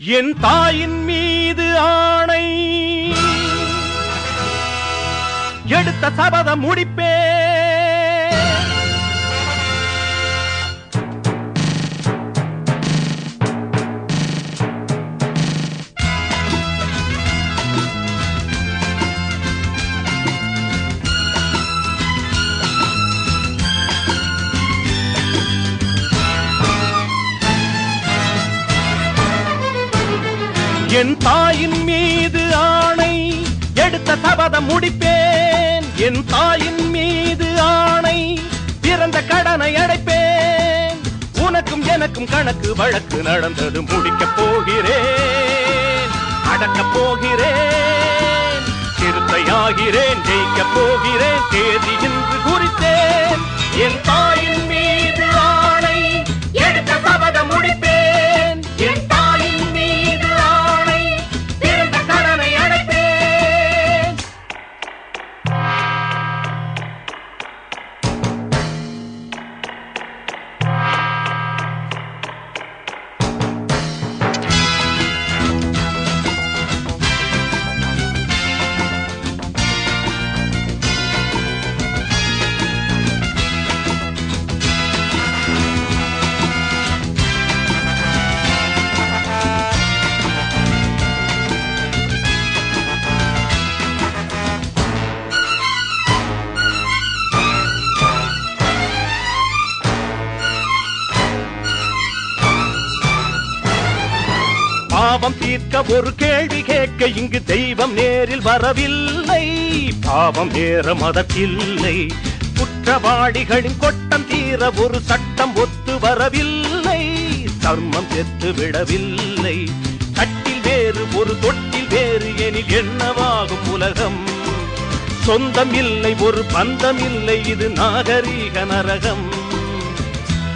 என் தாயின் மீது ஆணை எடுத்த சபதம் முடிப்பே. என் தாயின் மீது ஆணை எடுத்த சபதம் முடிப்பேன். என் தாயின் மீது ஆணை பிறந்த கடனை அடைப்பேன். உனக்கும் எனக்கும் கணக்கு வழக்கு நடந்தது முடிக்கப் போகிறேன். அடக்கப் போகிறேன். சிறுத்தையாகிறேன். ஜெயிக்கப் போகிறேன். தேதி இன்று குறித்தேன். என் தாயின் மீது ஆணை எடுத்த சபதம் முடிப்பேன். என் தாயின் மீது ஆணை பிறந்த கடனை அடைப்பேன். பாவம் தீர்க்க ஒரு கேள்வி கேட்க இங்கு தெய்வம் நேரில் வரவில்லை. பாவம் நேரம் அதற்கில்லை. குற்றவாளிகளின் கொட்டம் தீர ஒரு சட்டம் ஒத்து வரவில்லை. தர்மம் செத்து விடவில்லை. கட்டில் வேறு ஒரு தொட்டில் வேறு எனில் என்னவாகும் உலகம்? சொந்தம் இல்லை ஒரு பந்தம் இல்லை. இது நாகரீக நரகம்.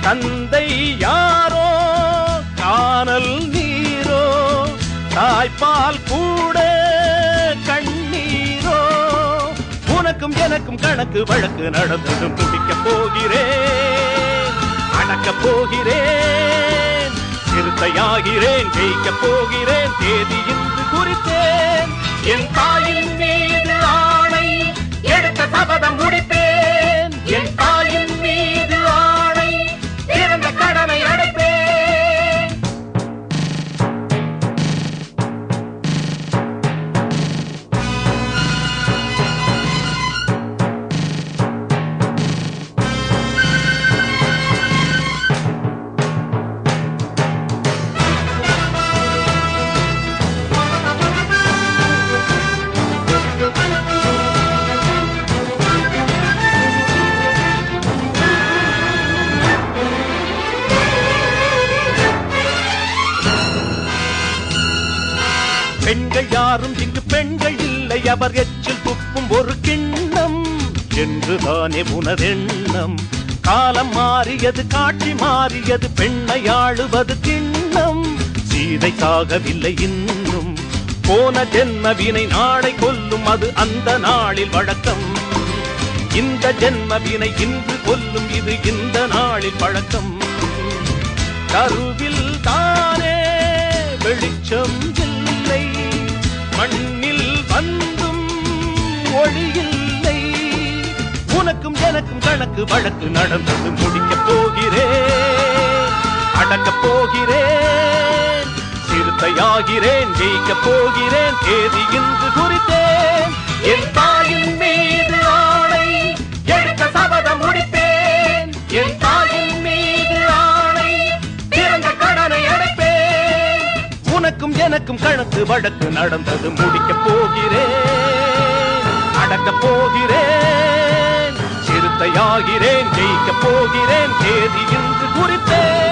தந்தை யாரோ காணல் நீரோ தாய்ப்பால் கூட கண்ணீரோ. உனக்கும் எனக்கும் கணக்கு வழக்கு நடந்தது முடிக்கப் போகிறேன். அடக்கப் போகிறேன். சிறுத்தையாகிறேன். ஜெயிக்கப் போகிறேன். தேதி இன்று குறித்தேன். என் தாயின் மீது ஆணை எடுத்த சபதம் முடிப்பேன். என் தாயின் மீது ஆணை பிறந்த கடனை அடைப்பேன். பெண்கள் யாரும் இங்கு பெண்கள் இல்லை. அவர் எச்சில் துப்பும் ஒரு கிண்ணம் என்றுதானே உனதெண்ணம். காலம் மாறியது. காட்சி மாறியது. பெண்ணை ஆளுவது கிண்ணம். சீதை சாகவில்லை இன்னும். போன ஜென்ம வினை நாளை கொல்லும். அது அந்த நாளில் வழக்கம். இந்த ஜென்ம வினை இன்று கொல்லும். இது இந்த நாளில் பழக்கம். கருவில் தானே வெளிச்சம் இல்லை. மண்ணில் வந்தும் ஒளியில்லை. உனக்கும் எனக்கும் கணக்கு வழக்கு நடந்தது முடிக்கப் போகிறேன். அடக்கப் போகிறேன். சிறுத்தையாகிறேன். ஜெயிக்கப் போகிறேன். தேதி இன்று குறித்தேன். என் தாயின் மீது ஆணை எடுத்த சபதம் முடிப்பேன். என் தாயின் மீது ஆணை பிறந்த கடனை அடைப்பேன். உனக்கும் எனக்கும் கணக்கு வழக்கு நடந்தது முடிக்கப் போகிறேன். அடக்கப் போகிறேன். சிறுத்தையாகிறேன். ஜெயிக்கப் போகிறேன். தேதி இன்று குறித்தேன்.